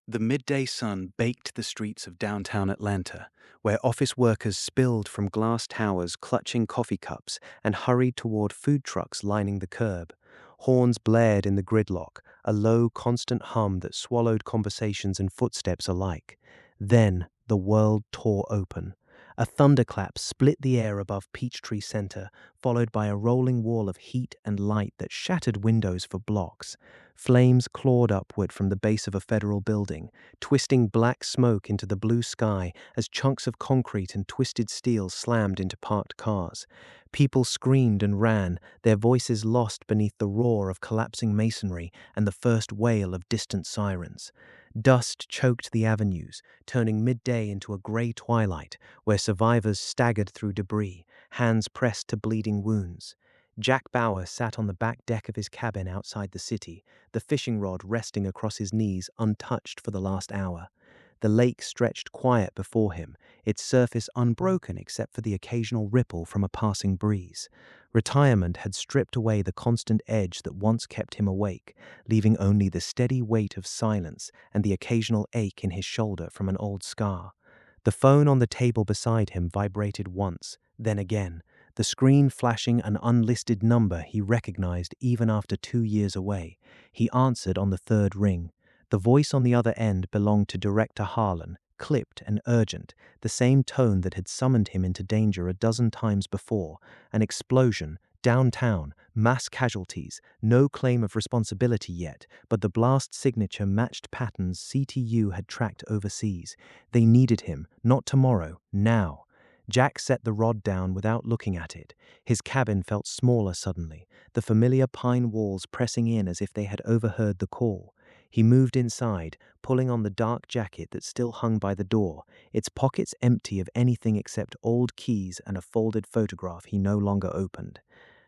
The midday sun baked the streets of downtown Atlanta, where office workers spilled from glass towers clutching coffee cups and hurried toward food trucks lining the curb. Horns blared in the gridlock, a low, constant hum that swallowed conversations and footsteps alike. Then the world tore open. A thunderclap split the air above Peachtree Center, followed by a rolling wall of heat and light that shattered windows for blocks. Flames clawed upward from the base of a federal building, twisting black smoke into the blue sky as chunks of concrete and twisted steel slammed into parked cars. People screamed and ran, their voices lost beneath the roar of collapsing masonry and the first wail of distant sirens. Dust choked the avenues, turning midday into a gray twilight where survivors staggered through debris, hands pressed to bleeding wounds. Jack Bauwer sat on the back deck of his cabin outside the city, the fishing rod resting across his knees untouched for the last hour. The lake stretched quiet before him, its surface unbroken except for the occasional ripple from a passing breeze. Retirement had stripped away the constant edge that once kept him awake, leaving only the steady weight of silence and the occasional ache in his shoulder from an old scar. The phone on the table beside him vibrated once, then again, the screen flashing an unlisted number he recognized even after 2 years away. He answered on the third ring. The voice on the other end belonged to Director Harlan, clipped and urgent, the same tone that had summoned him into danger a dozen times before. An explosion, downtown, mass casualties, no claim of responsibility yet, but the blast signature matched patterns CTU had tracked overseas. They needed him, not tomorrow, now. Jack set the rod down without looking at it. His cabin felt smaller suddenly, the familiar pine walls pressing in as if they had overheard the call. He moved inside, pulling on the dark jacket that still hung by the door, its pockets empty of anything except old keys and a folded photograph he no longer opened.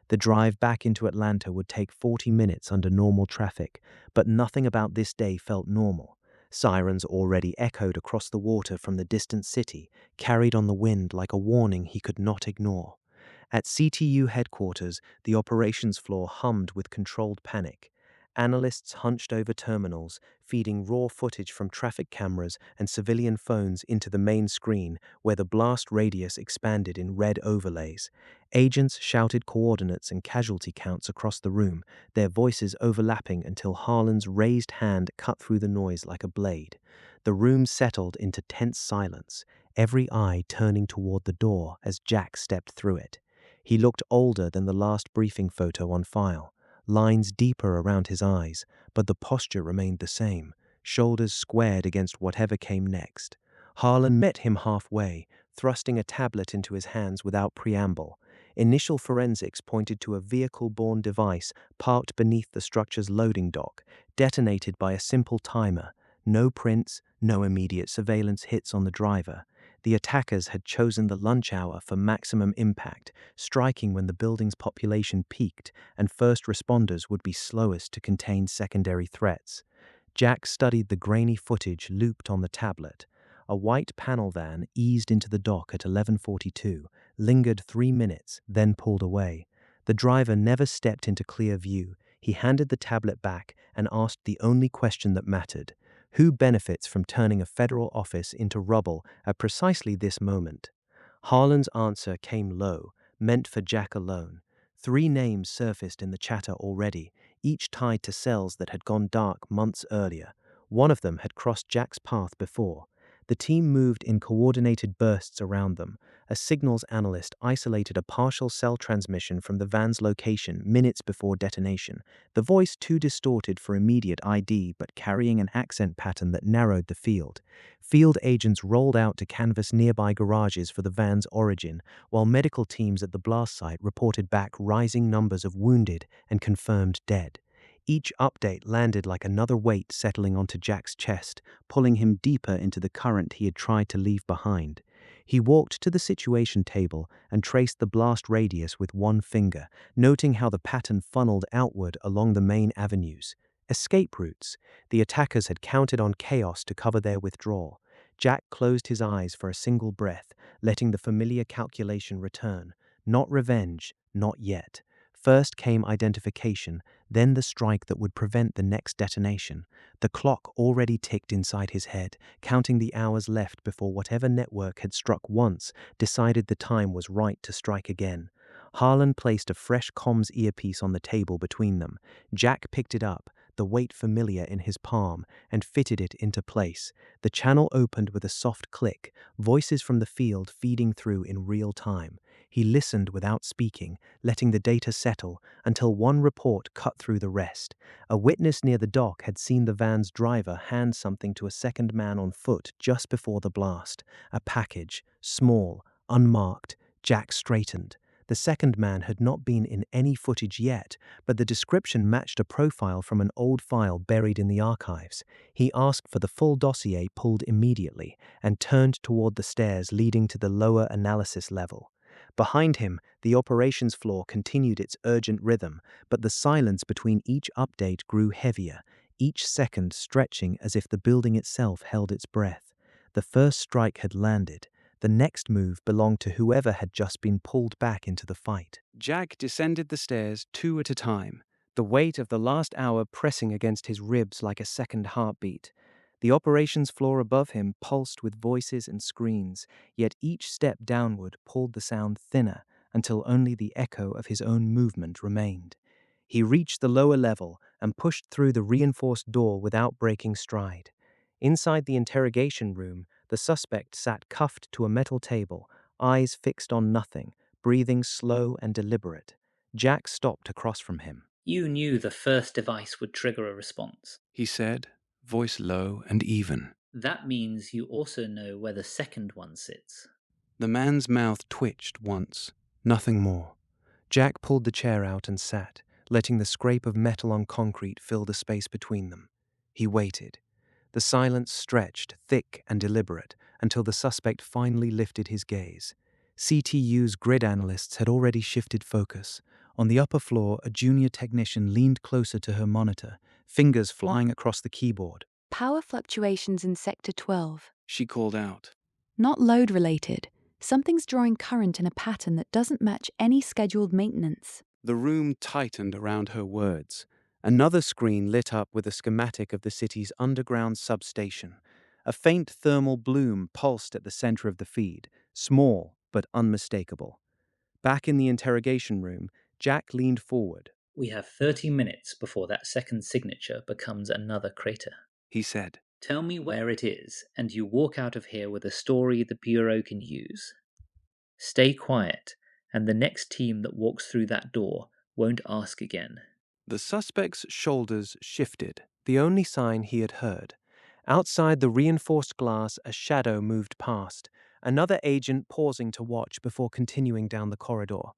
The drive back into Atlanta would take 40 minutes under normal traffic, but nothing about this day felt normal. Sirens already echoed across the water from the distant city, carried on the wind like a warning he could not ignore. At CTU headquarters, the operations floor hummed with controlled panic. Analysts hunched over terminals, feeding raw footage from traffic cameras and civilian phones into the main screen, where the blast radius expanded in red overlays. Agents shouted coordinates and casualty counts across the room, their voices overlapping until Harlan's raised hand cut through the noise like a blade. The room settled into tense silence, every eye turning toward the door as Jack stepped through it. He looked older than the last briefing photo on file. Lines deeper around his eyes, but the posture remained the same, shoulders squared against whatever came next. Harlan met him halfway, thrusting a tablet into his hands without preamble. Initial forensics pointed to a vehicle-borne device parked beneath the structure's loading dock, detonated by a simple timer. No prints, no immediate surveillance hits on the driver. The attackers had chosen the lunch hour for maximum impact, striking when the building's population peaked and first responders would be slowest to contain secondary threats. Jack studied the grainy footage looped on the tablet. A white panel van eased into the dock at 11:42, lingered 3 minutes, then pulled away. The driver never stepped into clear view. He handed the tablet back and asked the only question that mattered. Who benefits from turning a federal office into rubble at precisely this moment? Harlan's answer came low, meant for Jack alone. 3 names surfaced in the chatter already, each tied to cells that had gone dark months earlier. One of them had crossed Jack's path before. The team moved in coordinated bursts around them. A signals analyst isolated a partial cell transmission from the van's location minutes before detonation, the voice too distorted for immediate ID but carrying an accent pattern that narrowed the field. Field agents rolled out to canvass nearby garages for the van's origin, while medical teams at the blast site reported back rising numbers of wounded and confirmed dead. Each update landed like another weight settling onto Jack's chest, pulling him deeper into the current he had tried to leave behind. He walked to the situation table and traced the blast radius with one finger, noting how the pattern funneled outward along the main avenues. Escape routes. The attackers had counted on chaos to cover their withdrawal. Jack closed his eyes for a single breath, letting the familiar calculation return. Not revenge, not yet. First came identification, then the strike that would prevent the next detonation. The clock already ticked inside his head, counting the hours left before whatever network had struck once decided the time was right to strike again. Harlan placed a fresh comms earpiece on the table between them. Jack picked it up, the weight familiar in his palm, and fitted it into place. The channel opened with a soft click, voices from the field feeding through in real time. He listened without speaking, letting the data settle until one report cut through the rest. A witness near the dock had seen the van's driver hand something to a second man on foot just before the blast. A package, small, unmarked. Jack straightened. The second man had not been in any footage yet, but the description matched a profile from an old file buried in the archives. He asked for the full dossier pulled immediately and turned toward the stairs leading to the lower analysis level. Behind him, the operations floor continued its urgent rhythm, but the silence between each update grew heavier, each second stretching as if the building itself held its breath. The first strike had landed. The next move belonged to whoever had just been pulled back into the fight. Jack descended the stairs 2 at a time, the weight of the last hour pressing against his ribs like a second heartbeat. The operations floor above him pulsed with voices and screens, yet each step downward pulled the sound thinner until only the echo of his own movement remained. He reached the lower level and pushed through the reinforced door without breaking stride. Inside the interrogation room, the suspect sat cuffed to a metal table, eyes fixed on nothing, breathing slow and deliberate. Jack stopped across from him. You knew the first device would trigger a response. He said, voice low and even. That means you also know where the second one sits. The man's mouth twitched once, nothing more. Jack pulled the chair out and sat, letting the scrape of metal on concrete fill the space between them. He waited. The silence stretched, thick and deliberate, until the suspect finally lifted his gaze. CTU's grid analysts had already shifted focus. On the upper floor, a junior technician leaned closer to her monitor, fingers flying across the keyboard. Power fluctuations in Sector 12. She called out. Not load related. Something's drawing current in a pattern that doesn't match any scheduled maintenance. The room tightened around her words. Another screen lit up with a schematic of the city's underground substation. A faint thermal bloom pulsed at the center of the feed, small but unmistakable. Back in the interrogation room, Jack leaned forward. We have 30 minutes before that second signature becomes another crater. He said. Tell me where it is, and you walk out of here with a story the Bureau can use. Stay quiet, and the next team that walks through that door won't ask again. The suspect's shoulders shifted, the only sign he had heard. Outside the reinforced glass, a shadow moved past, another agent pausing to watch before continuing down the corridor.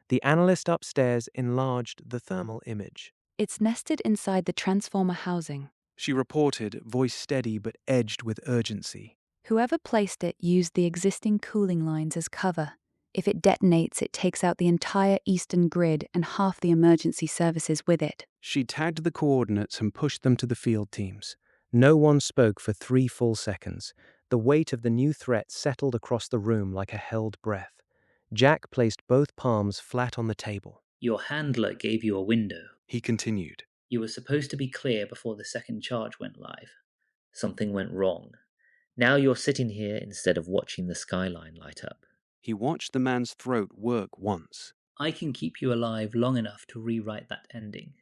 The analyst upstairs enlarged the thermal image. It's nested inside the transformer housing. She reported, voice steady but edged with urgency. Whoever placed it used the existing cooling lines as cover. If it detonates, it takes out the entire eastern grid and half the emergency services with it. She tagged the coordinates and pushed them to the field teams. No one spoke for 3 full seconds. The weight of the new threat settled across the room like a held breath. Jack placed both palms flat on the table. Your handler gave you a window. He continued. You were supposed to be clear before the second charge went live. Something went wrong. Now you're sitting here instead of watching the skyline light up. He watched the man's throat work once. I can keep you alive long enough to rewrite that ending.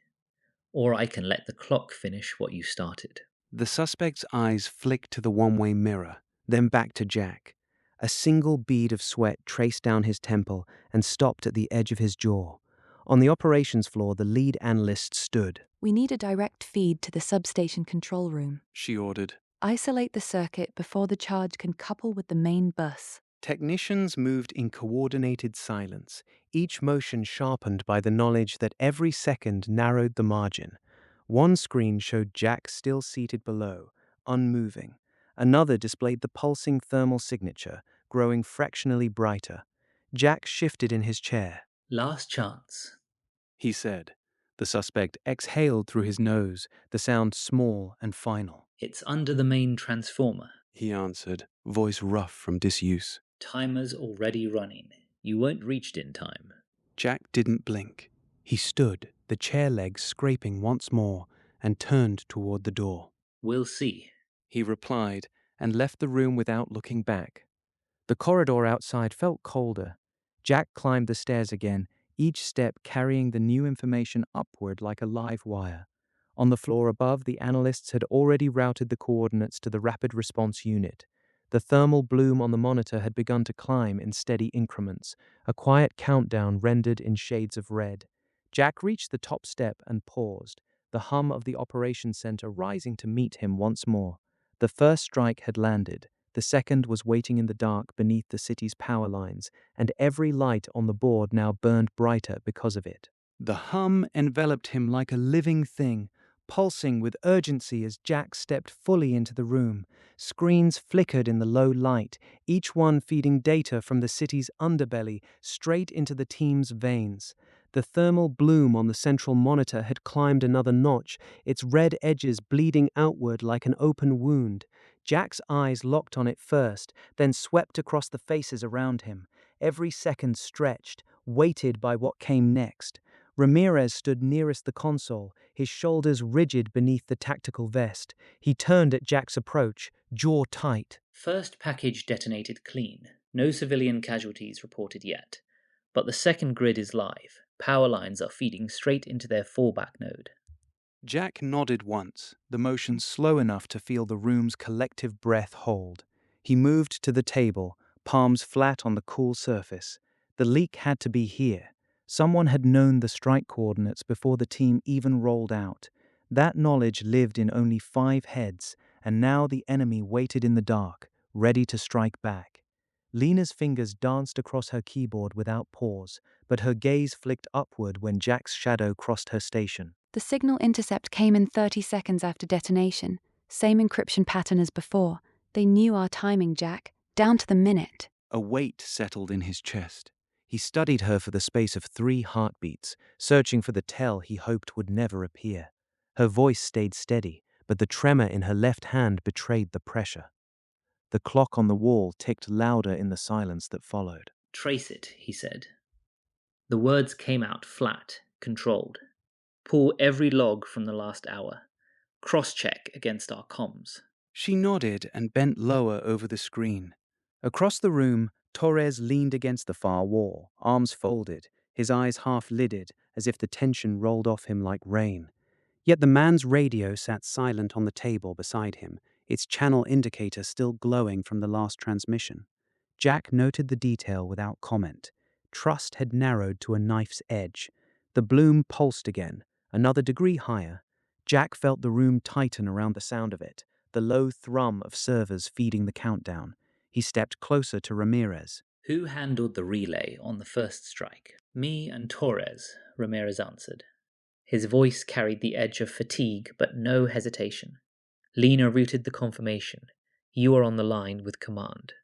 Or I can let the clock finish what you started. The suspect's eyes flicked to the one-way mirror, then back to Jack. A single bead of sweat traced down his temple and stopped at the edge of his jaw. On the operations floor, the lead analyst stood. We need a direct feed to the substation control room. She ordered. Isolate the circuit before the charge can couple with the main bus. Technicians moved in coordinated silence, each motion sharpened by the knowledge that every second narrowed the margin. One screen showed Jack still seated below, unmoving. Another displayed the pulsing thermal signature, growing fractionally brighter. Jack shifted in his chair. Last chance, He said. The suspect exhaled through his nose, the sound small and final. It's under the main transformer. He answered, voice rough from disuse. Timer's already running. You won't reach it in time. Jack didn't blink. He stood, the chair legs scraping once more, and turned toward the door. "We'll see," He replied, and left the room without looking back. The corridor outside felt colder. Jack climbed the stairs again, each step carrying the new information upward like a live wire. On the floor above, the analysts had already routed the coordinates to the rapid response unit. The thermal bloom on the monitor had begun to climb in steady increments, a quiet countdown rendered in shades of red. Jack reached the top step and paused, the hum of the operations center rising to meet him once more. The first strike had landed. The second was waiting in the dark beneath the city's power lines, and every light on the board now burned brighter because of it. The hum enveloped him like a living thing, pulsing with urgency as Jack stepped fully into the room. Screens flickered in the low light, each one feeding data from the city's underbelly straight into the team's veins. The thermal bloom on the central monitor had climbed another notch, its red edges bleeding outward like an open wound. Jack's eyes locked on it first, then swept across the faces around him. Every second stretched, weighted by what came next. Ramirez stood nearest the console, his shoulders rigid beneath the tactical vest. He turned at Jack's approach, jaw tight. "First package detonated clean. No civilian casualties reported yet. But the second grid is live. Power lines are feeding straight into their fallback node." Jack nodded once, the motion slow enough to feel the room's collective breath hold. He moved to the table, palms flat on the cool surface. The leak had to be here. Someone had known the strike coordinates before the team even rolled out. That knowledge lived in only 5 heads, and now the enemy waited in the dark, ready to strike back. Lena's fingers danced across her keyboard without pause, but her gaze flicked upward when Jack's shadow crossed her station. The signal intercept came in 30 seconds after detonation. Same encryption pattern as before. They knew our timing, Jack, down to the minute. A weight settled in his chest. He studied her for the space of 3 heartbeats, searching for the tell he hoped would never appear. Her voice stayed steady, but the tremor in her left hand betrayed the pressure. The clock on the wall ticked louder in the silence that followed. "Trace it," he said. The words came out flat, controlled. "Pull every log from the last hour. Cross-check against our comms." She nodded and bent lower over the screen. Across the room, Torres leaned against the far wall, arms folded, his eyes half-lidded, as if the tension rolled off him like rain. Yet the man's radio sat silent on the table beside him, its channel indicator still glowing from the last transmission. Jack noted the detail without comment. Trust had narrowed to a knife's edge. The bloom pulsed again, another degree higher. Jack felt the room tighten around the sound of it, the low thrum of servers feeding the countdown. He stepped closer to Ramirez. "Who handled the relay on the first strike?" "Me and Torres," Ramirez answered. His voice carried the edge of fatigue but no hesitation. "Lena routed the confirmation. You are on the line with command."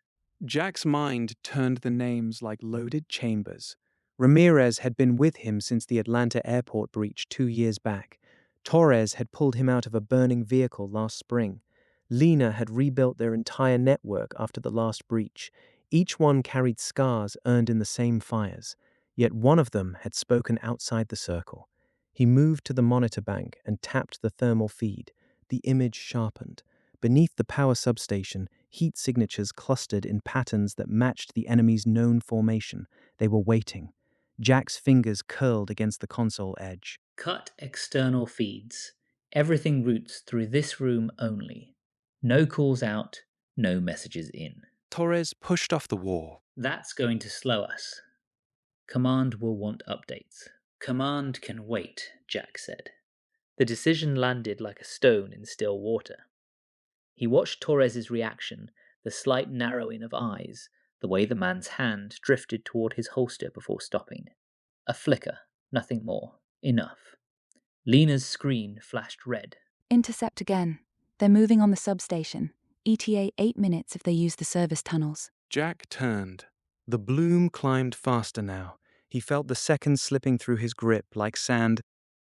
Jack's mind turned the names like loaded chambers. Ramirez had been with him since the Atlanta airport breach 2 years back. Torres had pulled him out of a burning vehicle last spring. Lena had rebuilt their entire network after the last breach. Each one carried scars earned in the same fires. Yet one of them had spoken outside the circle. He moved to the monitor bank and tapped the thermal feed. The image sharpened. Beneath the power substation, heat signatures clustered in patterns that matched the enemy's known formation. They were waiting. Jack's fingers curled against the console edge. "Cut external feeds. Everything routes through this room only. No calls out, no messages in." Torres pushed off the wall. "That's going to slow us. Command will want updates." "Command can wait," Jack said. The decision landed like a stone in still water. He watched Torres's reaction, the slight narrowing of eyes, the way the man's hand drifted toward his holster before stopping. A flicker, nothing more. Enough. Lena's screen flashed red. Intercept again. They're moving on the substation. ETA 8 minutes if they use the service tunnels. Jack turned. The bloom climbed faster now. He felt the seconds slipping through his grip like sand.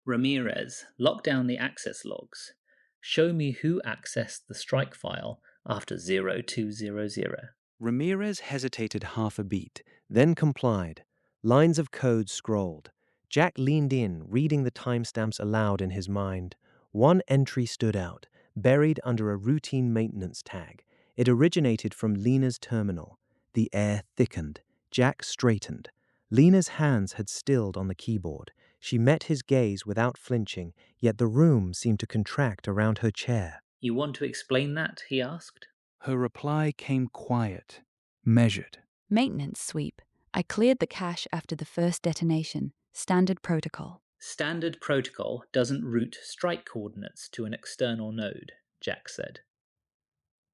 "Ramirez, lock down the access logs. Show me who accessed the strike file after 0200. Ramirez hesitated half a beat, then complied. Lines of code scrolled. Jack leaned in, reading the timestamps aloud in his mind. One entry stood out, buried under a routine maintenance tag. It originated from Lena's terminal. The air thickened. Jack straightened. Lena's hands had stilled on the keyboard. She met his gaze without flinching, yet the room seemed to contract around her chair. You want to explain that? He asked. Her reply came quiet, measured. Maintenance sweep. I cleared the cache after the first detonation. Standard protocol. Standard protocol doesn't route strike coordinates to an external node, Jack said.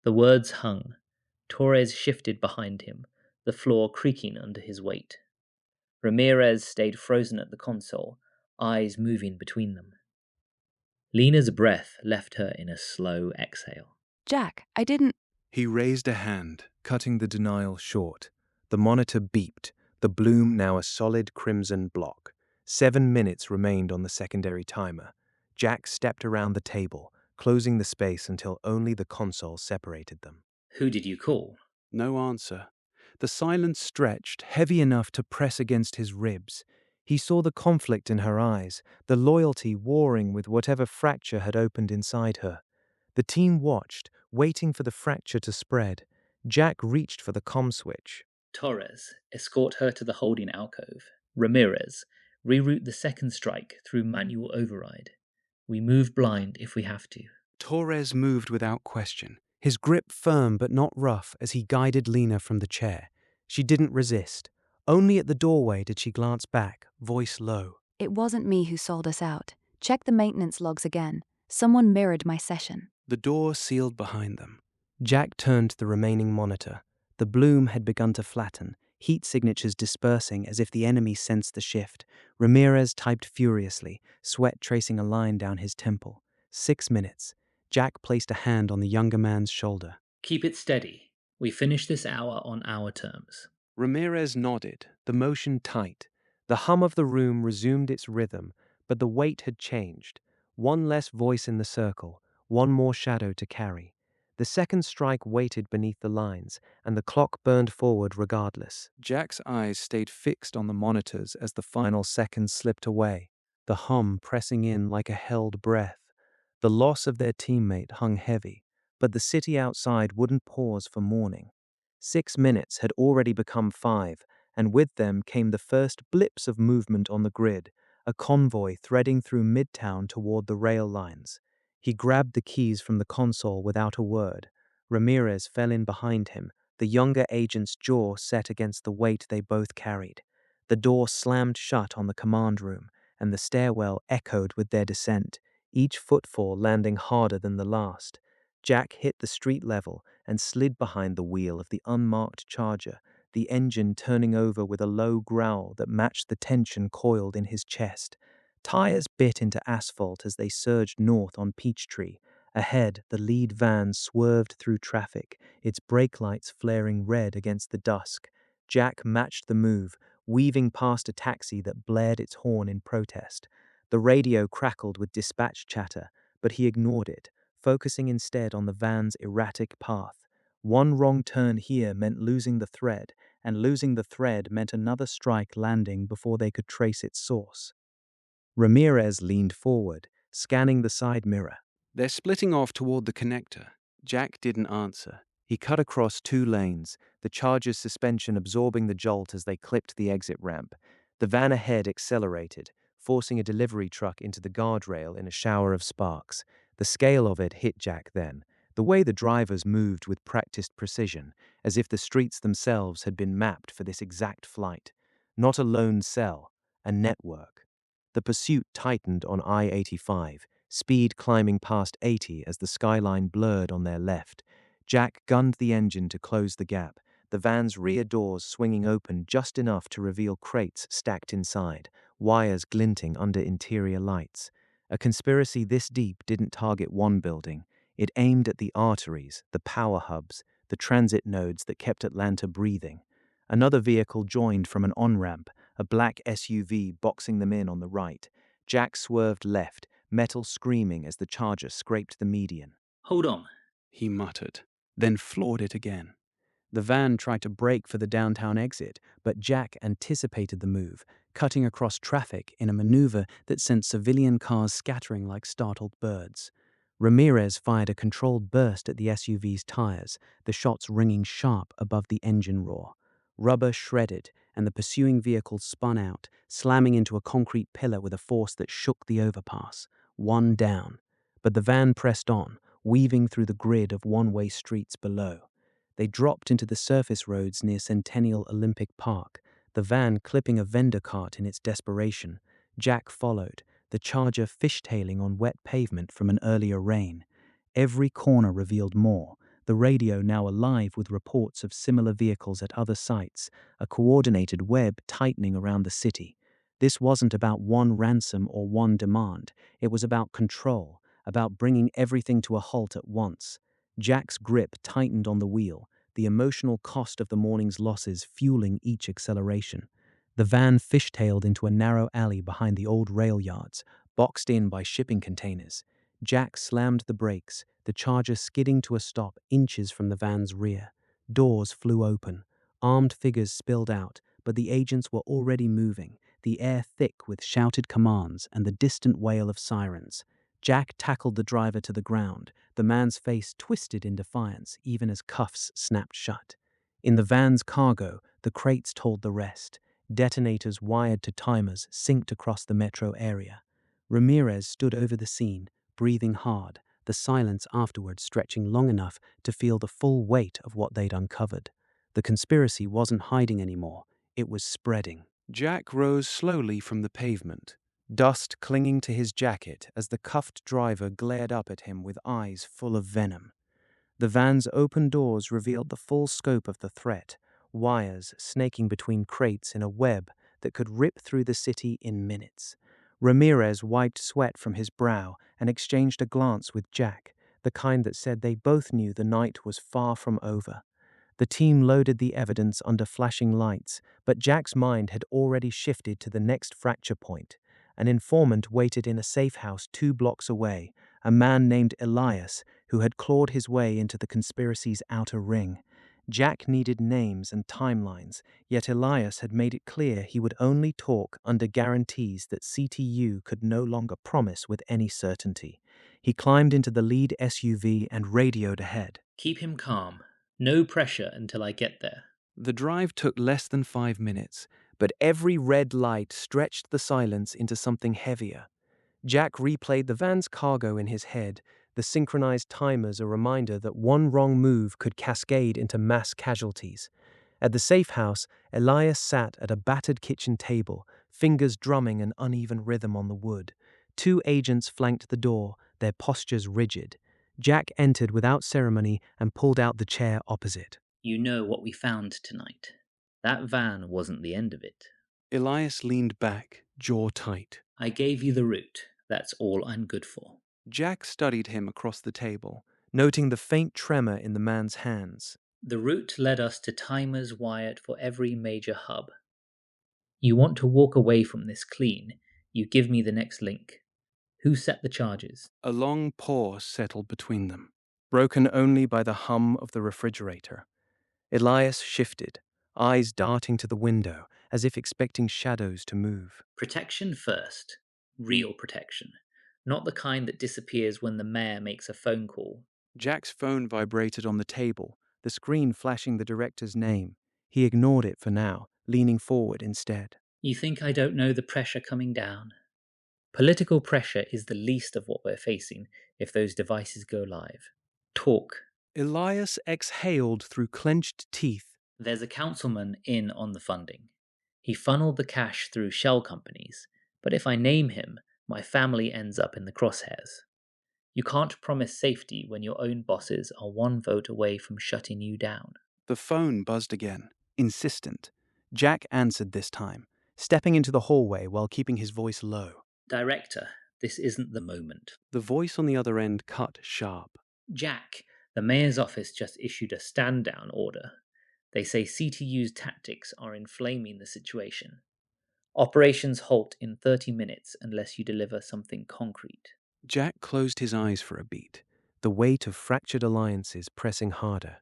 The words hung. Torres shifted behind him, the floor creaking under his weight. Ramirez stayed frozen at the console, eyes moving between them. Lena's breath left her in a slow exhale. Jack, I didn't. He raised a hand, cutting the denial short. The monitor beeped, the bloom now a solid crimson block. 7 minutes remained on the secondary timer. Jack stepped around the table, closing the space until only the console separated them. Who did you call? No answer. The silence stretched, heavy enough to press against his ribs. He saw the conflict in her eyes, the loyalty warring with whatever fracture had opened inside her. The team watched, waiting for the fracture to spread. Jack reached for the comm switch. Torres, escort her to the holding alcove. Ramirez, reroute the second strike through manual override. We move blind if we have to. Torres moved without question. His grip firm but not rough as he guided Lena from the chair. She didn't resist. Only at the doorway did she glance back, voice low. It wasn't me who sold us out. Check the maintenance logs again. Someone mirrored my session. The door sealed behind them. Jack turned to the remaining monitor. The bloom had begun to flatten, heat signatures dispersing as if the enemy sensed the shift. Ramirez typed furiously, sweat tracing a line down his temple. 6 minutes. Jack placed a hand on the younger man's shoulder. Keep it steady. We finish this hour on our terms. Ramirez nodded, The motion tight. The hum of the room resumed its rhythm, but the weight had changed. One less voice in the circle, one more shadow to carry. The second strike waited beneath the lines, and the clock burned forward regardless. Jack's eyes stayed fixed on the monitors as the final seconds slipped away, The hum pressing in like a held breath. The loss of their teammate hung heavy, but the city outside wouldn't pause for mourning. 6 minutes had already become 5, and with them came the first blips of movement on the grid, a convoy threading through Midtown toward the rail lines. He grabbed the keys from the console without a word. Ramirez fell in behind him, the younger agent's jaw set against the weight they both carried. The door slammed shut on the command room, and the stairwell echoed with their descent, each footfall landing harder than the last. Jack hit the street level and slid behind the wheel of the unmarked Charger, the engine turning over with a low growl that matched the tension coiled in his chest. Tires bit into asphalt as they surged north on Peachtree. Ahead, the lead van swerved through traffic, its brake lights flaring red against the dusk. Jack matched the move, weaving past a taxi that blared its horn in protest. The radio crackled with dispatch chatter, but he ignored it, focusing instead on the van's erratic path. One wrong turn here meant losing the thread, and losing the thread meant another strike landing before they could trace its source. Ramirez leaned forward, scanning the side mirror. They're splitting off toward the connector. Jack didn't answer. He cut across 2 lanes, the Charger's suspension absorbing the jolt as they clipped the exit ramp. The van ahead accelerated, forcing a delivery truck into the guardrail in a shower of sparks. The scale of it hit Jack then, the way the drivers moved with practiced precision, as if the streets themselves had been mapped for this exact flight. Not a lone cell, a network. The pursuit tightened on I-85, speed climbing past 80 as the skyline blurred on their left. Jack gunned the engine to close the gap, the van's rear doors swinging open just enough to reveal crates stacked inside, wires glinting under interior lights. A conspiracy this deep didn't target one building. It aimed at the arteries, the power hubs, the transit nodes that kept Atlanta breathing. Another vehicle joined from an on-ramp, a black SUV boxing them in on the right. Jack swerved left, metal screaming as the Charger scraped the median. Hold on. He muttered, then floored it again. The van tried to brake for the downtown exit, but Jack anticipated the move, cutting across traffic in a maneuver that sent civilian cars scattering like startled birds. Ramirez fired a controlled burst at the SUV's tires, the shots ringing sharp above the engine roar. Rubber shredded, and the pursuing vehicle spun out, slamming into a concrete pillar with a force that shook the overpass. One down. But the van pressed on, weaving through the grid of one-way streets below. They dropped into the surface roads near Centennial Olympic Park, the van clipping a vendor cart in its desperation. Jack followed, the Charger fishtailing on wet pavement from an earlier rain. Every corner revealed more, the radio now alive with reports of similar vehicles at other sites, a coordinated web tightening around the city. This wasn't about one ransom or one demand. It was about control, about bringing everything to a halt at once. Jack's grip tightened on the wheel, the emotional cost of the morning's losses fueling each acceleration. The van fishtailed into a narrow alley behind the old rail yards, boxed in by shipping containers. Jack slammed the brakes, the Charger skidding to a stop inches from the van's rear. Doors flew open. Armed figures spilled out, but the agents were already moving, the air thick with shouted commands and the distant wail of sirens. Jack tackled the driver to the ground, the man's face twisted in defiance even as cuffs snapped shut. In the van's cargo, the crates told the rest. Detonators wired to timers synced across the metro area. Ramirez stood over the scene, breathing hard, the silence afterward stretching long enough to feel the full weight of what they'd uncovered. The conspiracy wasn't hiding anymore, it was spreading. Jack rose slowly from the pavement, dust clinging to his jacket as the cuffed driver glared up at him with eyes full of venom. The van's open doors revealed the full scope of the threat, wires snaking between crates in a web that could rip through the city in minutes. Ramirez wiped sweat from his brow and exchanged a glance with Jack, the kind that said they both knew the night was far from over. The team loaded the evidence under flashing lights, but Jack's mind had already shifted to the next fracture point. An informant waited in a safe house 2 blocks away, a man named Elias who had clawed his way into the conspiracy's outer ring. Jack needed names and timelines, yet Elias had made it clear he would only talk under guarantees that CTU could no longer promise with any certainty. He climbed into the lead SUV and radioed ahead. Keep him calm. No pressure until I get there. The drive took less than 5 minutes, but every red light stretched the silence into something heavier. Jack replayed the van's cargo in his head, the synchronized timers a reminder that one wrong move could cascade into mass casualties. At the safe house, Elias sat at a battered kitchen table, fingers drumming an uneven rhythm on the wood. 2 agents flanked the door, their postures rigid. Jack entered without ceremony and pulled out the chair opposite. You know what we found tonight. That van wasn't the end of it. Elias leaned back, jaw tight. I gave you the route. That's all I'm good for. Jack studied him across the table, noting the faint tremor in the man's hands. The route led us to timers wired for every major hub. You want to walk away from this clean, you give me the next link. Who set the charges? A long pause settled between them, broken only by the hum of the refrigerator. Elias shifted, eyes darting to the window, as if expecting shadows to move. Protection first. Real protection. Not the kind that disappears when the mayor makes a phone call. Jack's phone vibrated on the table, the screen flashing the director's name. He ignored it for now, leaning forward instead. You think I don't know the pressure coming down? Political pressure is the least of what we're facing if those devices go live. Talk. Elias exhaled through clenched teeth. There's a councilman in on the funding. He funneled the cash through shell companies, but if I name him, my family ends up in the crosshairs. You can't promise safety when your own bosses are one vote away from shutting you down. The phone buzzed again, insistent. Jack answered this time, stepping into the hallway while keeping his voice low. Director, this isn't the moment. The voice on the other end cut sharp. Jack, the mayor's office just issued a stand-down order. They say CTU's tactics are inflaming the situation. Operations halt in 30 minutes unless you deliver something concrete. Jack closed his eyes for a beat, the weight of fractured alliances pressing harder.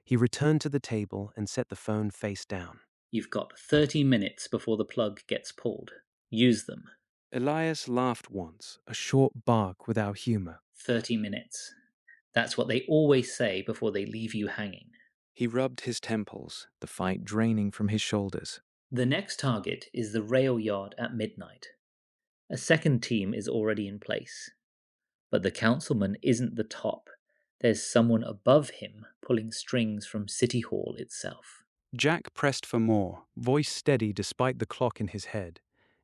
He returned to the table and set the phone face down. You've got 30 minutes before the plug gets pulled. Use them. Elias laughed once, a short bark without humor. 30 minutes. That's what they always say before they leave you hanging. He rubbed his temples, the fight draining from his shoulders. The next target is the rail yard at midnight. A second team is already in place. But the councilman isn't the top. There's someone above him pulling strings from City Hall itself. Jack pressed for more, voice steady despite the clock in his head.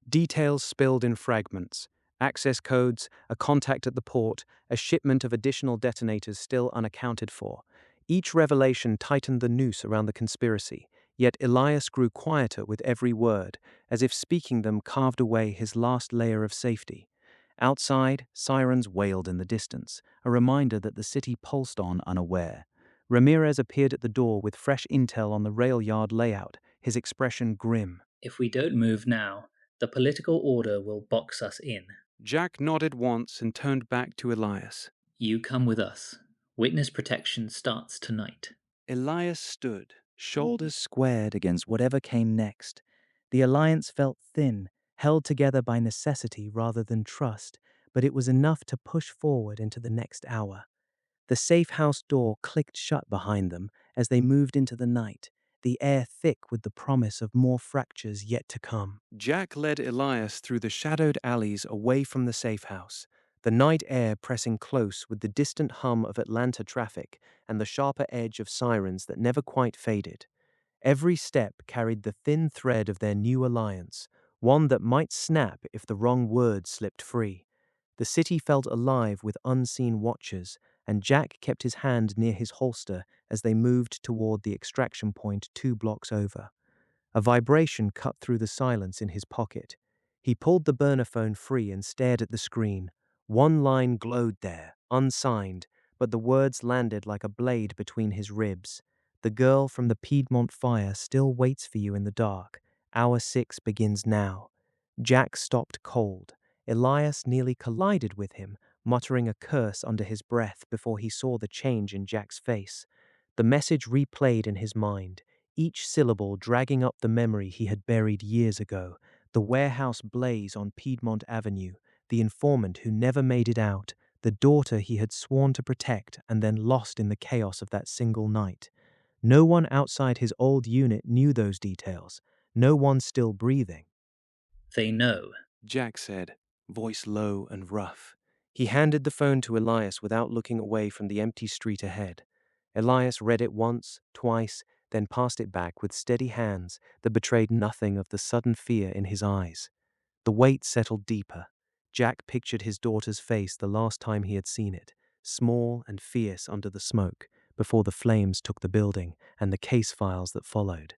Details spilled in fragments. Access codes, a contact at the port, a shipment of additional detonators still unaccounted for. Each revelation tightened the noose around the conspiracy, yet Elias grew quieter with every word, as if speaking them carved away his last layer of safety. Outside, sirens wailed in the distance, a reminder that the city pulsed on unaware. Ramirez appeared at the door with fresh intel on the rail yard layout, his expression grim. If we don't move now, the political order will box us in. Jack nodded once and turned back to Elias. You come with us. Witness protection starts tonight. Elias stood, Shoulders squared against whatever came next. The alliance felt thin, held together by necessity rather than trust, but it was enough to push forward into the next hour. The safe house door clicked shut behind them as they moved into the night, the air thick with the promise of more fractures yet to come. Jack led Elias through the shadowed alleys away from the safe house, the night air pressing close with the distant hum of Atlanta traffic and the sharper edge of sirens that never quite faded. Every step carried the thin thread of their new alliance, one that might snap if the wrong word slipped free. The city felt alive with unseen watchers, and Jack kept his hand near his holster as they moved toward the extraction point 2 blocks over. A vibration cut through the silence in his pocket. He pulled the burner phone free and stared at the screen. One line glowed there, unsigned, but the words landed like a blade between his ribs. The girl from the Piedmont fire still waits for you in the dark. Hour 6 begins now. Jack stopped cold. Elias nearly collided with him, muttering a curse under his breath before he saw the change in Jack's face. The message replayed in his mind, each syllable dragging up the memory he had buried years ago. The warehouse blaze on Piedmont Avenue, the informant who never made it out, the daughter he had sworn to protect and then lost in the chaos of that single night. No one outside his old unit knew those details, no one still breathing. They know. Jack said, voice low and rough. He handed the phone to Elias without looking away from the empty street ahead. Elias read it once, twice, then passed it back with steady hands that betrayed nothing of the sudden fear in his eyes. The weight settled deeper. Jack pictured his daughter's face the last time he had seen it, small and fierce under the smoke, before the flames took the building and the case files that followed.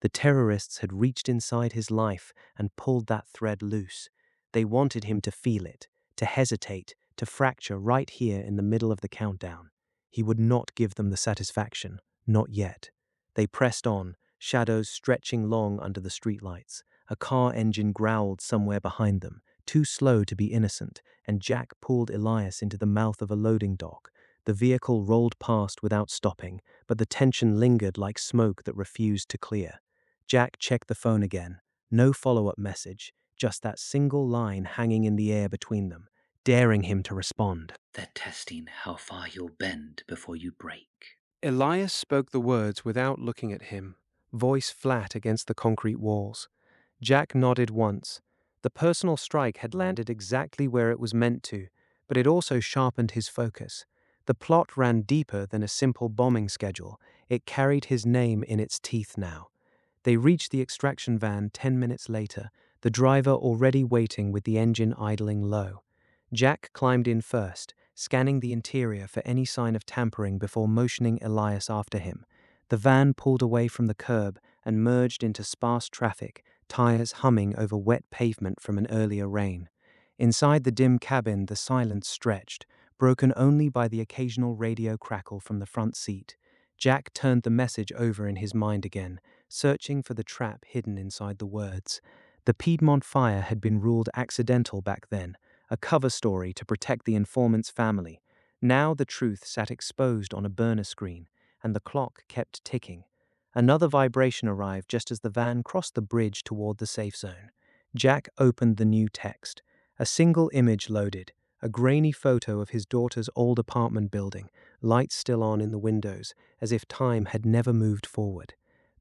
The terrorists had reached inside his life and pulled that thread loose. They wanted him to feel it, to hesitate, to fracture right here in the middle of the countdown. He would not give them the satisfaction, not yet. They pressed on, shadows stretching long under the streetlights. A car engine growled somewhere behind them, too slow to be innocent, and Jack pulled Elias into the mouth of a loading dock. The vehicle rolled past without stopping, but the tension lingered like smoke that refused to clear. Jack checked the phone again. No follow-up message, just that single line hanging in the air between them, daring him to respond. They're testing how far you'll bend before you break. Elias spoke the words without looking at him, voice flat against the concrete walls. Jack nodded once. The personal strike had landed exactly where it was meant to, but it also sharpened his focus. The plot ran deeper than a simple bombing schedule. It carried his name in its teeth now. They reached the extraction van 10 minutes later, the driver already waiting with the engine idling low. Jack climbed in first, scanning the interior for any sign of tampering before motioning Elias after him. The van pulled away from the curb and merged into sparse traffic, tires humming over wet pavement from an earlier rain. Inside the dim cabin, the silence stretched, broken only by the occasional radio crackle from the front seat. Jack turned the message over in his mind again, searching for the trap hidden inside the words. The Piedmont fire had been ruled accidental back then, a cover story to protect the informant's family. Now the truth sat exposed on a burner screen, and the clock kept ticking. Another vibration arrived just as the van crossed the bridge toward the safe zone. Jack opened the new text. A single image loaded, a grainy photo of his daughter's old apartment building, lights still on in the windows, as if time had never moved forward.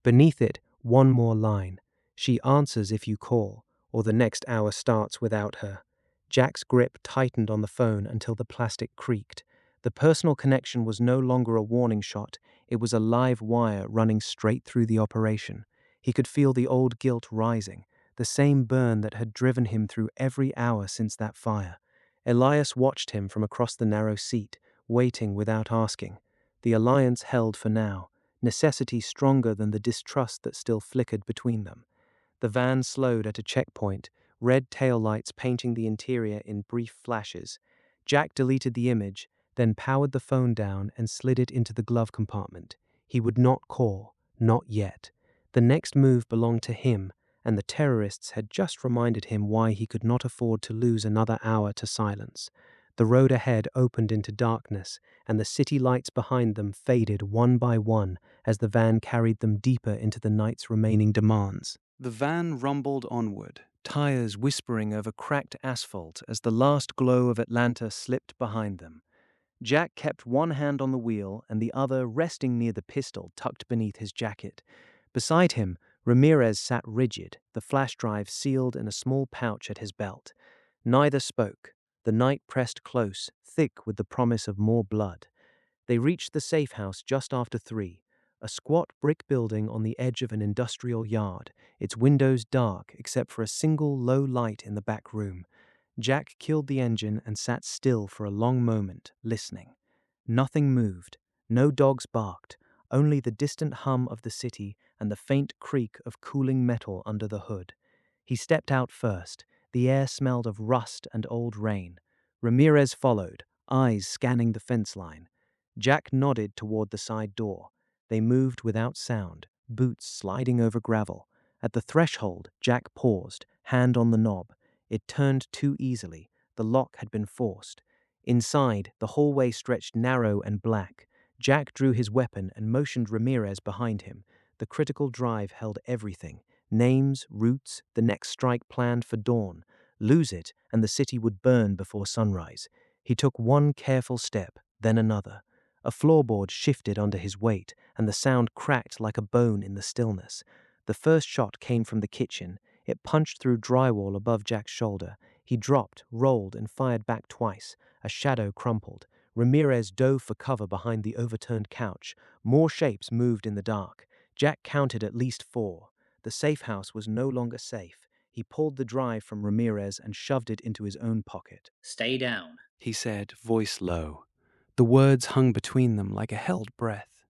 Beneath it, one more line. She answers if you call, or the next hour starts without her. Jack's grip tightened on the phone until the plastic creaked. The personal connection was no longer a warning shot, it was a live wire running straight through the operation. He could feel the old guilt rising, the same burn that had driven him through every hour since that fire. Elias watched him from across the narrow seat, waiting without asking. The alliance held for now, necessity stronger than the distrust that still flickered between them. The van slowed at a checkpoint, red taillights painting the interior in brief flashes. Jack deleted the image, then powered the phone down and slid it into the glove compartment. He would not call, not yet. The next move belonged to him, and the terrorists had just reminded him why he could not afford to lose another hour to silence. The road ahead opened into darkness, and the city lights behind them faded one by one as the van carried them deeper into the night's remaining demands. The van rumbled onward, tires whispering over cracked asphalt as the last glow of Atlanta slipped behind them. Jack kept one hand on the wheel and the other resting near the pistol tucked beneath his jacket. Beside him, Ramirez sat rigid, the flash drive sealed in a small pouch at his belt. Neither spoke. The night pressed close, thick with the promise of more blood. They reached the safe house just after 3, a squat brick building on the edge of an industrial yard, its windows dark except for a single low light in the back room. Jack killed the engine and sat still for a long moment, listening. Nothing moved. No dogs barked, only the distant hum of the city and the faint creak of cooling metal under the hood. He stepped out first. The air smelled of rust and old rain. Ramirez followed, eyes scanning the fence line. Jack nodded toward the side door. They moved without sound, boots sliding over gravel. At the threshold, Jack paused, hand on the knob. It turned too easily. The lock had been forced. Inside, the hallway stretched narrow and black. Jack drew his weapon and motioned Ramirez behind him. The critical drive held everything. Names, routes, the next strike planned for dawn. Lose it, and the city would burn before sunrise. He took one careful step, then another. A floorboard shifted under his weight, and the sound cracked like a bone in the stillness. The first shot came from the kitchen. It punched through drywall above Jack's shoulder. He dropped, rolled, and fired back twice. A shadow crumpled. Ramirez dove for cover behind the overturned couch. More shapes moved in the dark. Jack counted at least 4. The safe house was no longer safe. He pulled the drive from Ramirez and shoved it into his own pocket. Stay down, He said, voice low. The words hung between them like a held breath.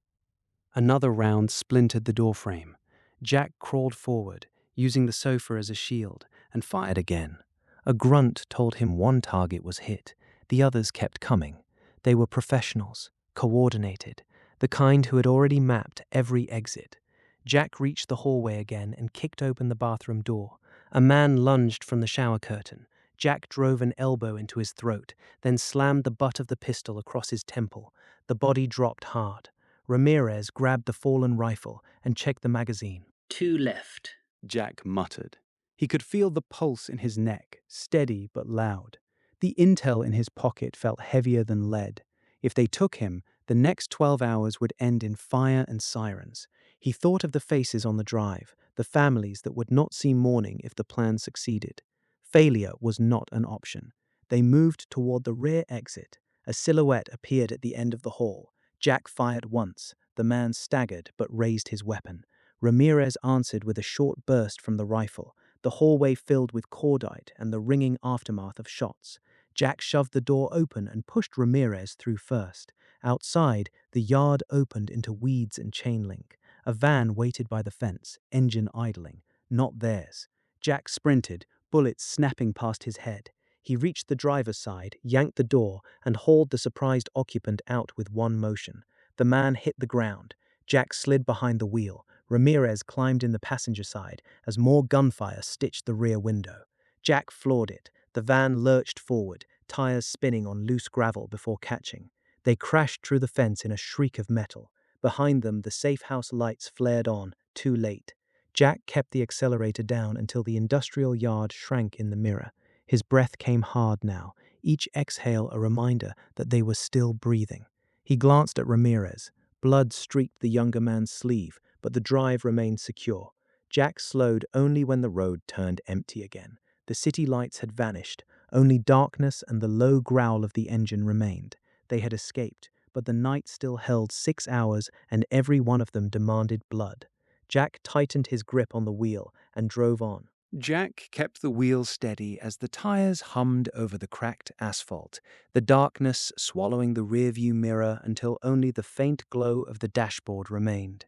Another round splintered the doorframe. Jack crawled forward, using the sofa as a shield, and fired again. A grunt told him one target was hit. The others kept coming. They were professionals, coordinated, the kind who had already mapped every exit. Jack reached the hallway again and kicked open the bathroom door. A man lunged from the shower curtain. Jack drove an elbow into his throat, then slammed the butt of the pistol across his temple. The body dropped hard. Ramirez grabbed the fallen rifle and checked the magazine. 2 left. Jack muttered. He could feel the pulse in his neck, steady but loud. The intel in his pocket felt heavier than lead. If they took him, the next 12 hours would end in fire and sirens. He thought of the faces on the drive, the families that would not see morning if the plan succeeded. Failure was not an option. They moved toward the rear exit. A silhouette appeared at the end of the hall. Jack fired once. The man staggered but raised his weapon. Ramirez answered with a short burst from the rifle. The hallway filled with cordite and the ringing aftermath of shots. Jack shoved the door open and pushed Ramirez through first. Outside, the yard opened into weeds and chain link. A van waited by the fence, engine idling. Not theirs. Jack sprinted, bullets snapping past his head. He reached the driver's side, yanked the door, and hauled the surprised occupant out with one motion. The man hit the ground. Jack slid behind the wheel. Ramirez climbed in the passenger side as more gunfire stitched the rear window. Jack floored it. The van lurched forward, tires spinning on loose gravel before catching. They crashed through the fence in a shriek of metal. Behind them, the safe house lights flared on, too late. Jack kept the accelerator down until the industrial yard shrank in the mirror. His breath came hard now, each exhale a reminder that they were still breathing. He glanced at Ramirez. Blood streaked the younger man's sleeve, but the drive remained secure. Jack slowed only when the road turned empty again. The city lights had vanished. Only darkness and the low growl of the engine remained. They had escaped, but the night still held 6 hours, and every one of them demanded blood. Jack tightened his grip on the wheel and drove on. Jack kept the wheel steady as the tires hummed over the cracked asphalt, the darkness swallowing the rearview mirror until only the faint glow of the dashboard remained.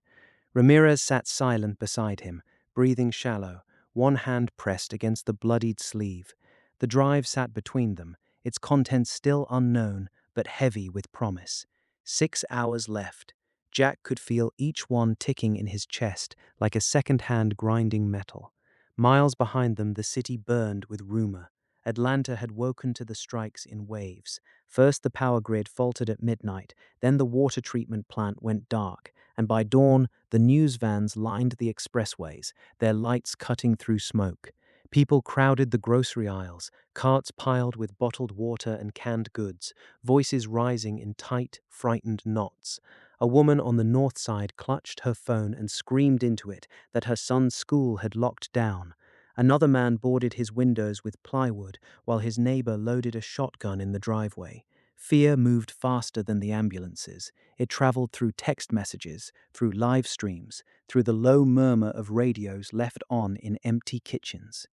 Ramirez sat silent beside him, breathing shallow, one hand pressed against the bloodied sleeve. The drive sat between them, its contents still unknown, but heavy with promise. 6 hours left. Jack could feel each one ticking in his chest like a second-hand grinding metal. Miles behind them, the city burned with rumor. Atlanta had woken to the strikes in waves. First the power grid faltered at midnight, then the water treatment plant went dark, and by dawn, the news vans lined the expressways, their lights cutting through smoke. People crowded the grocery aisles, carts piled with bottled water and canned goods, voices rising in tight, frightened knots. A woman on the north side clutched her phone and screamed into it that her son's school had locked down. Another man boarded his windows with plywood while his neighbor loaded a shotgun in the driveway. Fear moved faster than the ambulances. It traveled through text messages, through live streams, through the low murmur of radios left on in empty kitchens.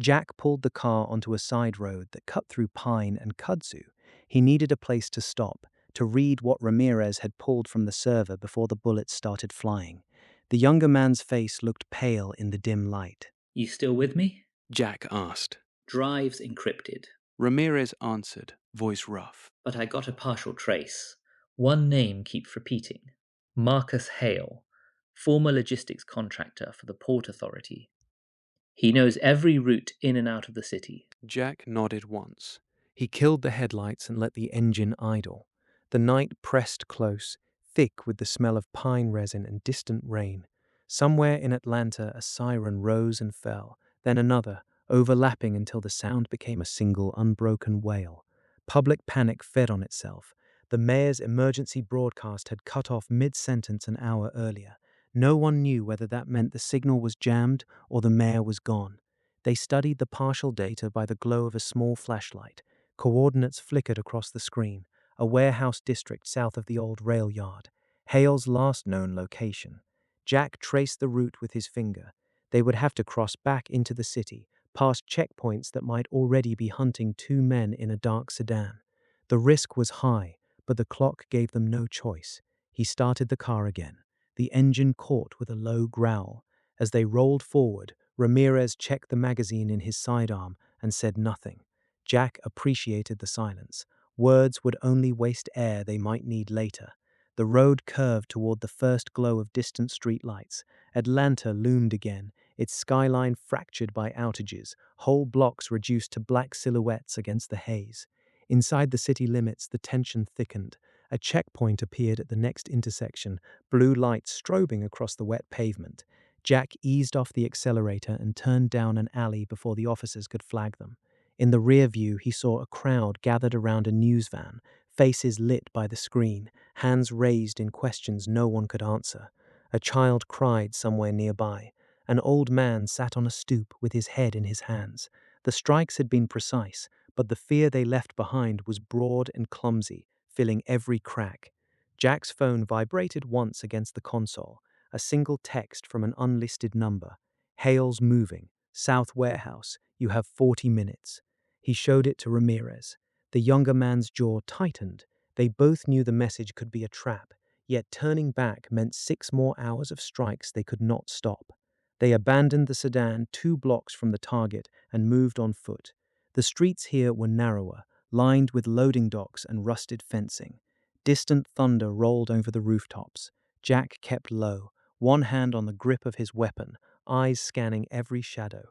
Jack pulled the car onto a side road that cut through pine and kudzu. He needed a place to stop, to read what Ramirez had pulled from the server before the bullets started flying. The younger man's face looked pale in the dim light. You still with me? Jack asked. Drive's encrypted, Ramirez answered, voice rough. but I got a partial trace. One name keeps repeating. Marcus Hale, former logistics contractor for the Port Authority. He knows every route in and out of the city. Jack nodded once. He killed the headlights and let the engine idle. The night pressed close, thick with the smell of pine resin and distant rain. Somewhere in Atlanta, a siren rose and fell, then another, overlapping until the sound became a single unbroken wail. Public panic fed on itself. The mayor's emergency broadcast had cut off mid-sentence an hour earlier. No one knew whether that meant the signal was jammed or the mayor was gone. They studied the partial data by the glow of a small flashlight. Coordinates flickered across the screen. A warehouse district south of the old rail yard. Hale's last known location. Jack traced the route with his finger. They would have to cross back into the city, past checkpoints that might already be hunting 2 men in a dark sedan. The risk was high, but the clock gave them no choice. He started the car again. The engine caught with a low growl. As they rolled forward, Ramirez checked the magazine in his sidearm and said nothing. Jack appreciated the silence. Words would only waste air they might need later. The road curved toward the first glow of distant streetlights. Atlanta loomed again, its skyline fractured by outages, whole blocks reduced to black silhouettes against the haze. Inside the city limits, the tension thickened. A checkpoint appeared at the next intersection, blue lights strobing across the wet pavement. Jack eased off the accelerator and turned down an alley before the officers could flag them. In the rear view, he saw a crowd gathered around a news van, faces lit by the screen, hands raised in questions no one could answer. A child cried somewhere nearby. An old man sat on a stoop with his head in his hands. The strikes had been precise, but the fear they left behind was broad and clumsy, filling every crack. Jack's phone vibrated once against the console, a single text from an unlisted number. Hale's moving. South Warehouse. You have 40 minutes. He showed it to Ramirez. The younger man's jaw tightened. They both knew the message could be a trap, yet turning back meant 6 more hours of strikes they could not stop. They abandoned the sedan 2 blocks from the target and moved on foot. The streets here were narrower, lined with loading docks and rusted fencing. Distant thunder rolled over the rooftops. Jack kept low, one hand on the grip of his weapon, eyes scanning every shadow.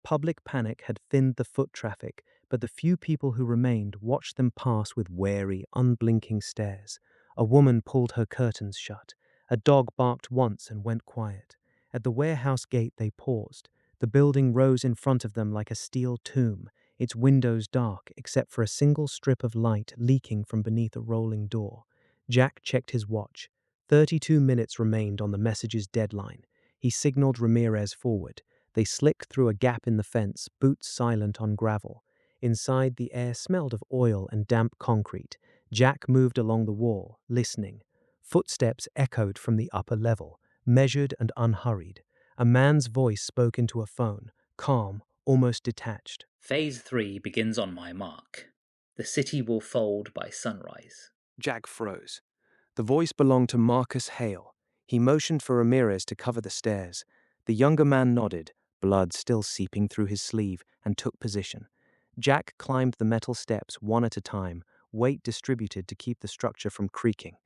Public panic had thinned the foot traffic, but the few people who remained watched them pass with wary, unblinking stares. A woman pulled her curtains shut. A dog barked once and went quiet. At the warehouse gate they paused. The building rose in front of them like a steel tomb, its windows dark except for a single strip of light leaking from beneath a rolling door. Jack checked his watch. 32 minutes remained on the message's deadline. He signaled Ramirez forward. They slicked through a gap in the fence, boots silent on gravel. Inside, the air smelled of oil and damp concrete. Jack moved along the wall, listening. Footsteps echoed from the upper level, measured and unhurried. A man's voice spoke into a phone, calm, almost detached. Phase 3 begins on my mark. The city will fold by sunrise. Jack froze. The voice belonged to Marcus Hale. He motioned for Ramirez to cover the stairs. The younger man nodded, blood still seeping through his sleeve, and took position. Jack climbed the metal steps one at a time, weight distributed to keep the structure from creaking.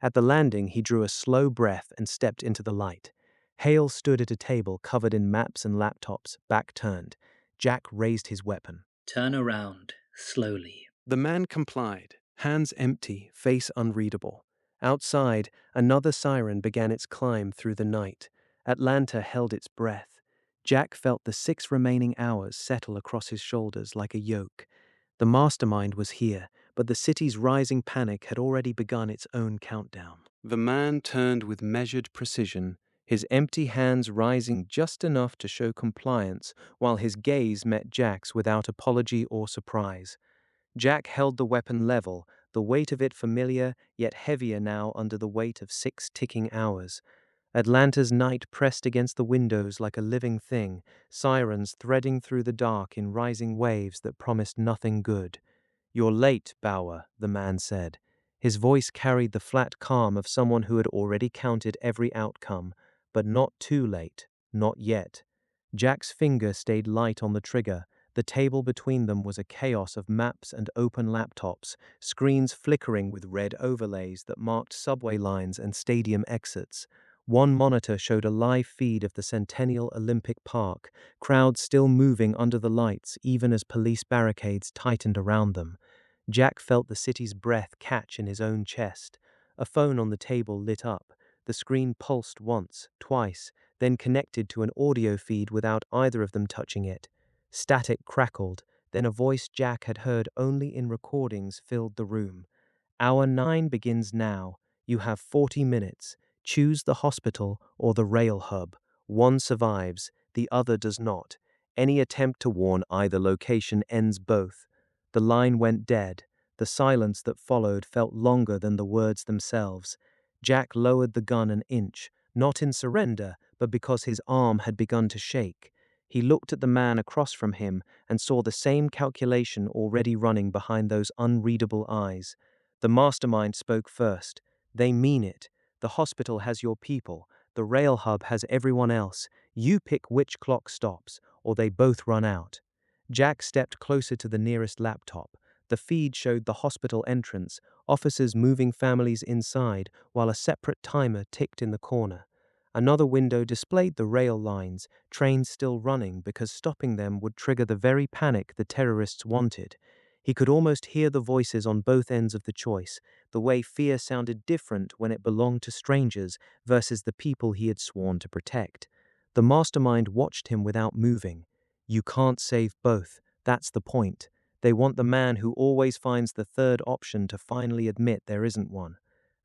At the landing, he drew a slow breath and stepped into the light. Hale stood at a table covered in maps and laptops, back turned. Jack raised his weapon. Turn around, slowly. The man complied, hands empty, face unreadable. Outside, another siren began its climb through the night. Atlanta held its breath. Jack felt the 6 remaining hours settle across his shoulders like a yoke. The mastermind was here, but the city's rising panic had already begun its own countdown. The man turned with measured precision, his empty hands rising just enough to show compliance, while his gaze met Jack's without apology or surprise. Jack held the weapon level, the weight of it familiar, yet heavier now under the weight of 6 ticking hours. Atlanta's night pressed against the windows like a living thing, sirens threading through the dark in rising waves that promised nothing good. "You're late, Bauwer," the man said. His voice carried the flat calm of someone who had already counted every outcome, but not too late, not yet. Jack's finger stayed light on the trigger. The table between them was a chaos of maps and open laptops, screens flickering with red overlays that marked subway lines and stadium exits. One monitor showed a live feed of the Centennial Olympic Park, crowds still moving under the lights even as police barricades tightened around them. Jack felt the city's breath catch in his own chest. A phone on the table lit up. The screen pulsed once, twice, then connected to an audio feed without either of them touching it. Static crackled, then a voice Jack had heard only in recordings filled the room. "Hour 9 begins now. You have 40 minutes. Choose the hospital or the rail hub. One survives, the other does not. Any attempt to warn either location ends both." The line went dead. The silence that followed felt longer than the words themselves. Jack lowered the gun an inch, not in surrender, but because his arm had begun to shake. He looked at the man across from him and saw the same calculation already running behind those unreadable eyes. The mastermind spoke first. "They mean it. The hospital has your people. The rail hub has everyone else. You pick which clock stops, or they both run out." Jack stepped closer to the nearest laptop. The feed showed the hospital entrance, officers moving families inside, while a separate timer ticked in the corner. Another window displayed the rail lines, trains still running because stopping them would trigger the very panic the terrorists wanted. He could almost hear the voices on both ends of the choice, the way fear sounded different when it belonged to strangers versus the people he had sworn to protect. The mastermind watched him without moving. "You can't save both. That's the point. They want the man who always finds the third option to finally admit there isn't one."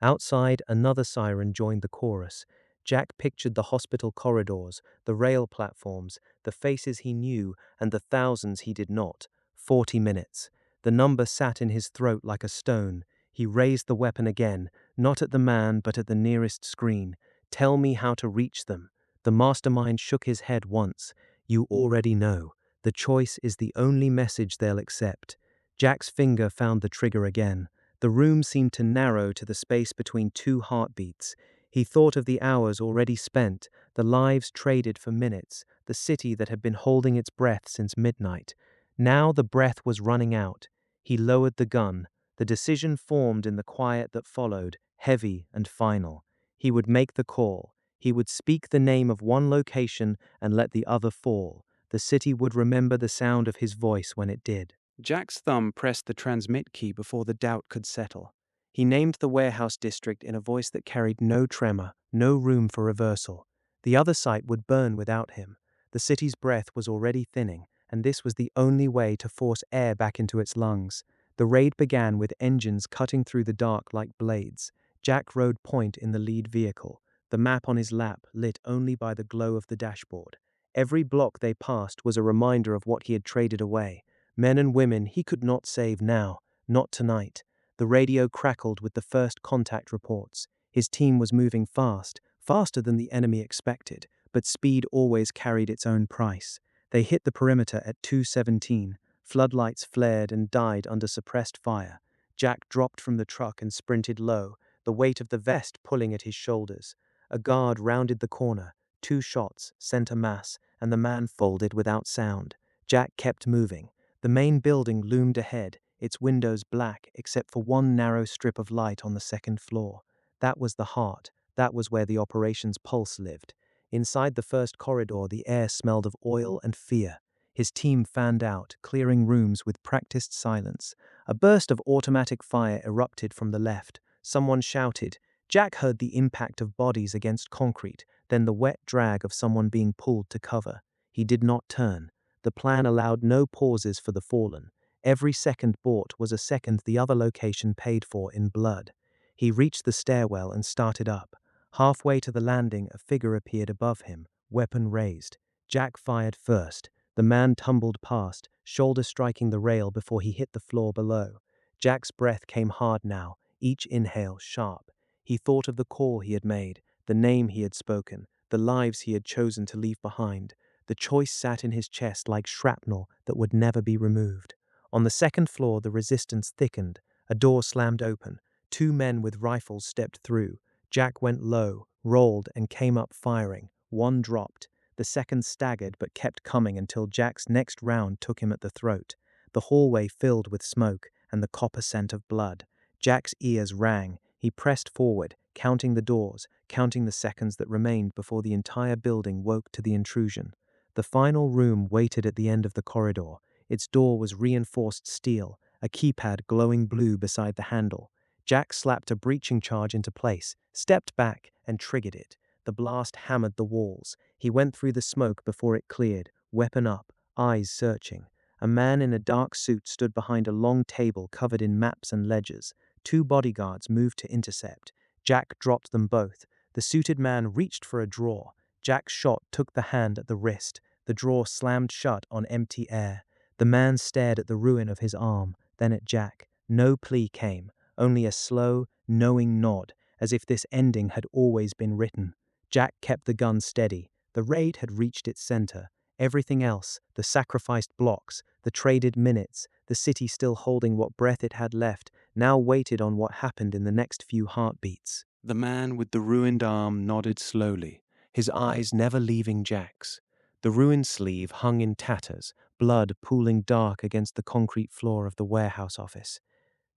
Outside, another siren joined the chorus. Jack pictured the hospital corridors, the rail platforms, the faces he knew, and the thousands he did not. 40 minutes. The number sat in his throat like a stone. He raised the weapon again, not at the man but at the nearest screen. "Tell me how to reach them." The mastermind shook his head once. "You already know. The choice is the only message they'll accept." Jack's finger found the trigger again. The room seemed to narrow to the space between 2 heartbeats. He thought of the hours already spent, the lives traded for minutes, the city that had been holding its breath since midnight. Now the breath was running out. He lowered the gun. The decision formed in the quiet that followed, heavy and final. He would make the call. He would speak the name of one location and let the other fall. The city would remember the sound of his voice when it did. Jack's thumb pressed the transmit key before the doubt could settle. He named the warehouse district in a voice that carried no tremor, no room for reversal. The other site would burn without him. The city's breath was already thinning, and this was the only way to force air back into its lungs. The raid began with engines cutting through the dark like blades. Jack rode point in the lead vehicle, the map on his lap lit only by the glow of the dashboard. Every block they passed was a reminder of what he had traded away. Men and women he could not save now, not tonight. The radio crackled with the first contact reports. His team was moving fast, faster than the enemy expected, but speed always carried its own price. They hit the perimeter at 2:17. Floodlights flared and died under suppressed fire. Jack dropped from the truck and sprinted low, the weight of the vest pulling at his shoulders. A guard rounded the corner. 2 shots sent a mass, and the man folded without sound. Jack kept moving. The main building loomed ahead, its windows black except for one narrow strip of light on the second floor. That was the heart. That was where the operations pulse lived. Inside the first corridor, the air smelled of oil and fear. His team fanned out, clearing rooms with practiced silence. A burst of automatic fire erupted from the left. Someone shouted. Jack heard the impact of bodies against concrete, then the wet drag of someone being pulled to cover. He did not turn. The plan allowed no pauses for the fallen. Every second bought was a second the other location paid for in blood. He reached the stairwell and started up. Halfway to the landing, a figure appeared above him, weapon raised. Jack fired first. The man tumbled past, shoulder striking the rail before he hit the floor below. Jack's breath came hard now, each inhale sharp. He thought of the call he had made, the name he had spoken, the lives he had chosen to leave behind. The choice sat in his chest like shrapnel that would never be removed. On the second floor, the resistance thickened. A door slammed open. 2 men with rifles stepped through. Jack went low, rolled, and came up firing. One dropped. The second staggered but kept coming until Jack's next round took him at the throat. The hallway filled with smoke and the copper scent of blood. Jack's ears rang. He pressed forward, counting the doors, counting the seconds that remained before the entire building woke to the intrusion. The final room waited at the end of the corridor. Its door was reinforced steel, a keypad glowing blue beside the handle. Jack slapped a breaching charge into place, stepped back, and triggered it. The blast hammered the walls. He went through the smoke before it cleared, weapon up, eyes searching. A man in a dark suit stood behind a long table covered in maps and ledgers. 2 bodyguards moved to intercept. Jack dropped them both. The suited man reached for a drawer. Jack's shot took the hand at the wrist. The drawer slammed shut on empty air. The man stared at the ruin of his arm, then at Jack. No plea came, only a slow, knowing nod, as if this ending had always been written. Jack kept the gun steady. The raid had reached its center. Everything else, the sacrificed blocks, the traded minutes, the city still holding what breath it had left, now waited on what happened in the next few heartbeats. The man with the ruined arm nodded slowly, his eyes never leaving Jack's. The ruined sleeve hung in tatters, blood pooling dark against the concrete floor of the warehouse office.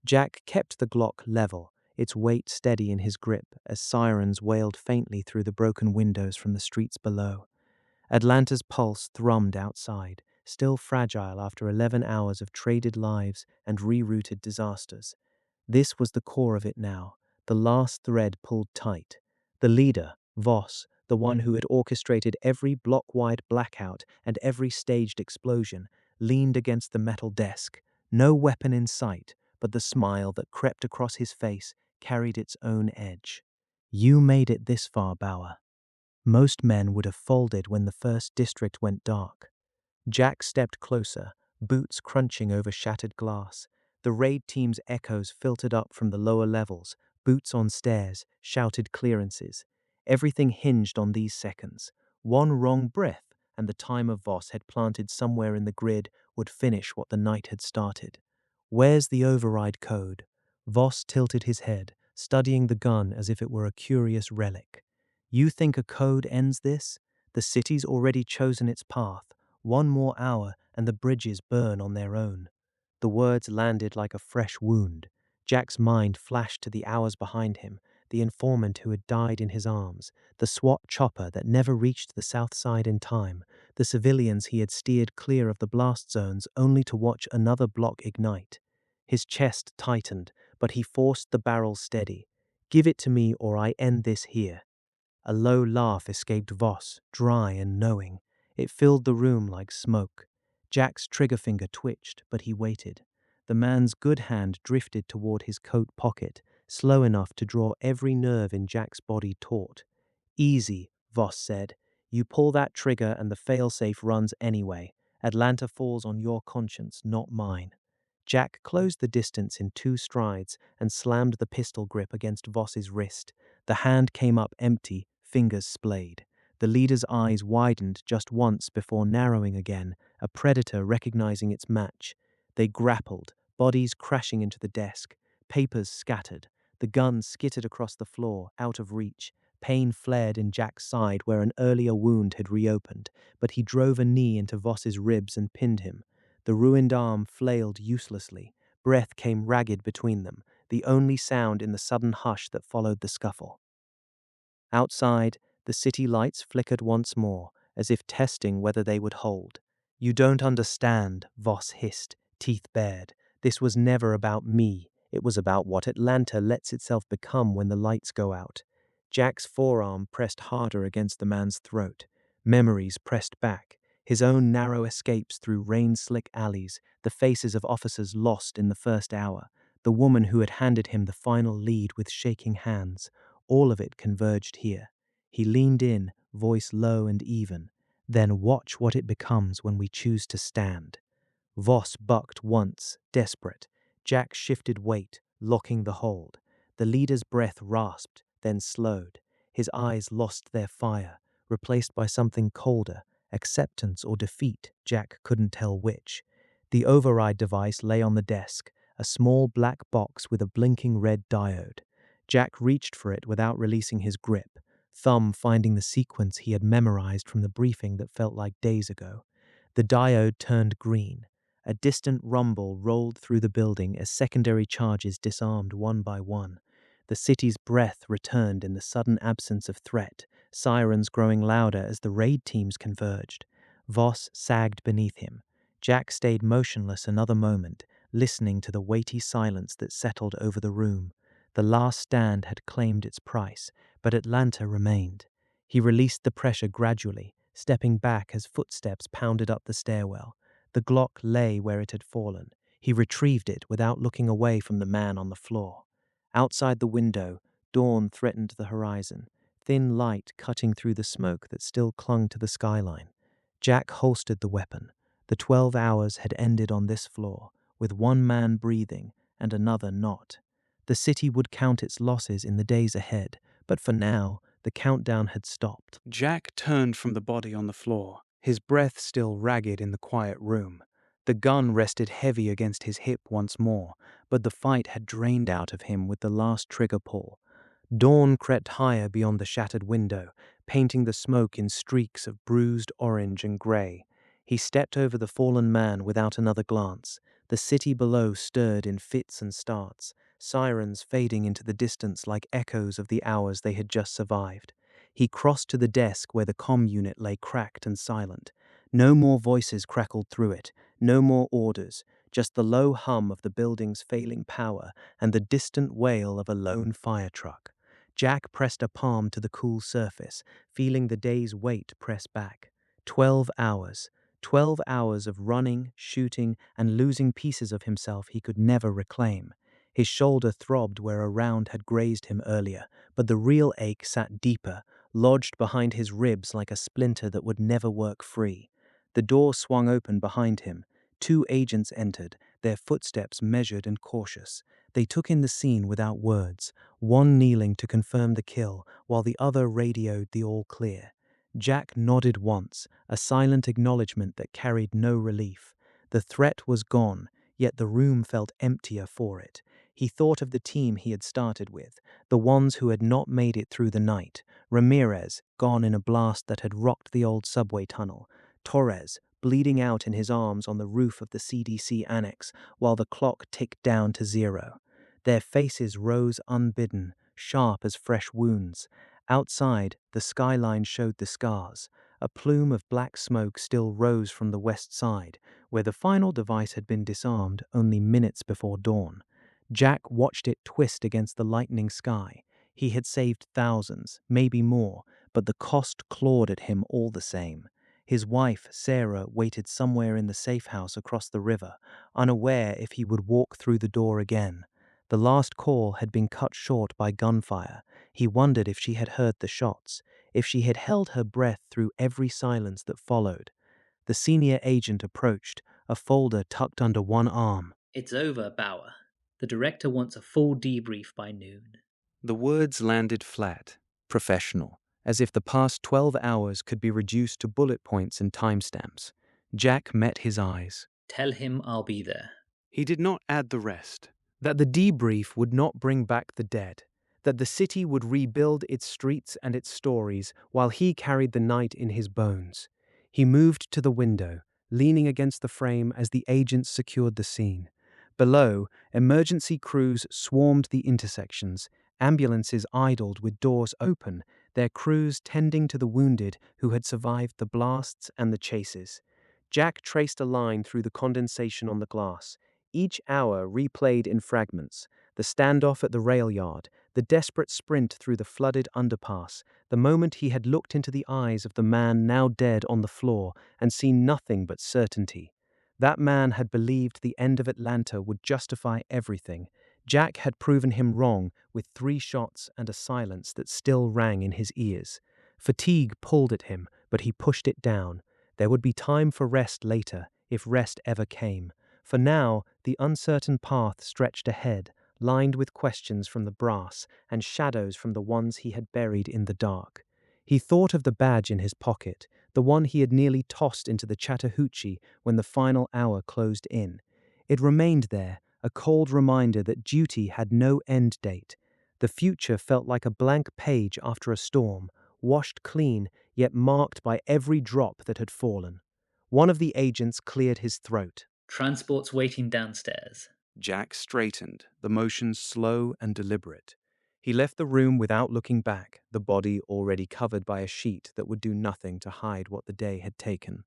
Jack kept the Glock level, its weight steady in his grip as sirens wailed faintly through the broken windows from the streets below. Atlanta's pulse thrummed outside, still fragile after 11 hours of traded lives and rerouted disasters. This was the core of it now, the last thread pulled tight. The leader, Voss, the one who had orchestrated every block-wide blackout and every staged explosion, leaned against the metal desk, no weapon in sight, but the smile that crept across his face carried its own edge. You made it this far, Bauwer. Most men would have folded when the first district went dark. Jack stepped closer, boots crunching over shattered glass. The raid team's echoes filtered up from the lower levels, boots on stairs, shouted clearances. Everything hinged on these seconds. One wrong breath, and the timer Voss had planted somewhere in the grid would finish what the night had started. Where's the override code? Voss tilted his head, studying the gun as if it were a curious relic. You think a code ends this? The city's already chosen its path. 1 more hour and the bridges burn on their own. The words landed like a fresh wound. Jack's mind flashed to the hours behind him, the informant who had died in his arms, the SWAT chopper that never reached the south side in time, the civilians he had steered clear of the blast zones only to watch another block ignite. His chest tightened, but he forced the barrel steady. "Give it to me or I end this here." A low laugh escaped Voss, dry and knowing. It filled the room like smoke. Jack's trigger finger twitched, but he waited. The man's good hand drifted toward his coat pocket, slow enough to draw every nerve in Jack's body taut. "Easy," Voss said. "You pull that trigger and the failsafe runs anyway. Atlanta falls on your conscience, not mine." Jack closed the distance in 2 strides and slammed the pistol grip against Voss's wrist. The hand came up empty, fingers splayed. The leader's eyes widened just once before narrowing again, a predator recognizing its match. They grappled, bodies crashing into the desk, papers scattered. The gun skittered across the floor, out of reach. Pain flared in Jack's side where an earlier wound had reopened, but he drove a knee into Voss's ribs and pinned him. The ruined arm flailed uselessly. Breath came ragged between them, the only sound in the sudden hush that followed the scuffle. Outside, the city lights flickered once more, as if testing whether they would hold. "You don't understand," Voss hissed, teeth bared. "This was never about me. It was about what Atlanta lets itself become when the lights go out." Jack's forearm pressed harder against the man's throat. Memories pressed back. His own narrow escapes through rain-slick alleys, the faces of officers lost in the first hour, the woman who had handed him the final lead with shaking hands. All of it converged here. He leaned in, voice low and even. "Then watch what it becomes when we choose to stand." Voss bucked once, desperate. Jack shifted weight, locking the hold. The leader's breath rasped, then slowed. His eyes lost their fire, replaced by something colder, acceptance or defeat, Jack couldn't tell which. The override device lay on the desk, a small black box with a blinking red diode. Jack reached for it without releasing his grip, thumb finding the sequence he had memorized from the briefing that felt like days ago. The diode turned green. A distant rumble rolled through the building as secondary charges disarmed one by one. The city's breath returned in the sudden absence of threat, sirens growing louder as the raid teams converged. Voss sagged beneath him. Jack stayed motionless another moment, listening to the weighty silence that settled over the room. The last stand had claimed its price, but Atlanta remained. He released the pressure gradually, stepping back as footsteps pounded up the stairwell. The Glock lay where it had fallen. He retrieved it without looking away from the man on the floor. Outside the window, dawn threatened the horizon, thin light cutting through the smoke that still clung to the skyline. Jack holstered the weapon. The 12 hours had ended on this floor, with one man breathing and another not. The city would count its losses in the days ahead, but for now, the countdown had stopped. Jack turned from the body on the floor, his breath still ragged in the quiet room. The gun rested heavy against his hip once more, but the fight had drained out of him with the last trigger pull. Dawn crept higher beyond the shattered window, painting the smoke in streaks of bruised orange and gray. He stepped over the fallen man without another glance. The city below stirred in fits and starts, sirens fading into the distance like echoes of the hours they had just survived. He crossed to the desk where the comm unit lay cracked and silent. No more voices crackled through it, no more orders, just the low hum of the building's failing power and the distant wail of a lone fire truck. Jack pressed a palm to the cool surface, feeling the day's weight press back. 12 hours. 12 hours of running, shooting, and losing pieces of himself he could never reclaim. His shoulder throbbed where a round had grazed him earlier, but the real ache sat deeper, lodged behind his ribs like a splinter that would never work free. The door swung open behind him. 2 agents entered, their footsteps measured and cautious. They took in the scene without words, one kneeling to confirm the kill, while the other radioed the all clear. Jack nodded once, a silent acknowledgement that carried no relief. The threat was gone, yet the room felt emptier for it. He thought of the team he had started with, the ones who had not made it through the night. Ramirez, gone in a blast that had rocked the old subway tunnel. Torres, bleeding out in his arms on the roof of the CDC annex while the clock ticked down to 0. Their faces rose unbidden, sharp as fresh wounds. Outside, the skyline showed the scars. A plume of black smoke still rose from the west side, where the final device had been disarmed only minutes before dawn. Jack watched it twist against the lightening sky. He had saved thousands, maybe more, but the cost clawed at him all the same. His wife, Sarah, waited somewhere in the safe house across the river, unaware if he would walk through the door again. The last call had been cut short by gunfire. He wondered if she had heard the shots, if she had held her breath through every silence that followed. The senior agent approached, a folder tucked under one arm. It's over, Bauer. The director wants a full debrief by noon. The words landed flat, professional, as if the past 12 hours could be reduced to bullet points and timestamps. Jack met his eyes. Tell him I'll be there. He did not add the rest. That the debrief would not bring back the dead, that the city would rebuild its streets and its stories while he carried the night in his bones. He moved to the window, leaning against the frame as the agents secured the scene. Below, emergency crews swarmed the intersections, ambulances idled with doors open, their crews tending to the wounded who had survived the blasts and the chases. Jack traced a line through the condensation on the glass. Each hour replayed in fragments: the standoff at the rail yard, the desperate sprint through the flooded underpass, the moment he had looked into the eyes of the man now dead on the floor and seen nothing but certainty. That man had believed the end of Atlanta would justify everything. Jack had proven him wrong with 3 shots and a silence that still rang in his ears. Fatigue pulled at him, but he pushed it down. There would be time for rest later, if rest ever came. For now, the uncertain path stretched ahead, lined with questions from the brass and shadows from the ones he had buried in the dark. He thought of the badge in his pocket, the one he had nearly tossed into the Chattahoochee when the final hour closed in. It remained there, a cold reminder that duty had no end date. The future felt like a blank page after a storm, washed clean, yet marked by every drop that had fallen. One of the agents cleared his throat. Transport's waiting downstairs. Jack straightened, the motion slow and deliberate. He left the room without looking back, the body already covered by a sheet that would do nothing to hide what the day had taken.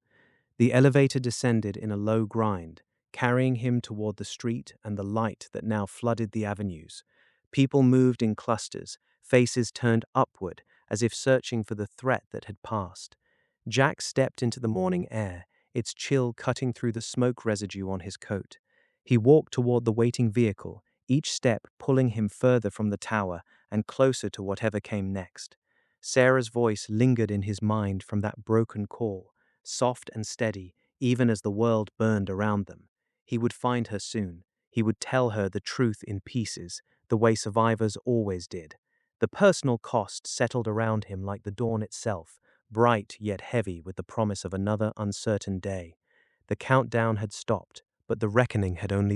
The elevator descended in a low grind, carrying him toward the street and the light that now flooded the avenues. People moved in clusters, faces turned upward, as if searching for the threat that had passed. Jack stepped into the morning air, its chill cutting through the smoke residue on his coat. He walked toward the waiting vehicle, each step pulling him further from the tower and closer to whatever came next. Sarah's voice lingered in his mind from that broken call, soft and steady, even as the world burned around them. He would find her soon. He would tell her the truth in pieces, the way survivors always did. The personal cost settled around him like the dawn itself, bright yet heavy with the promise of another uncertain day. The countdown had stopped, but the reckoning had only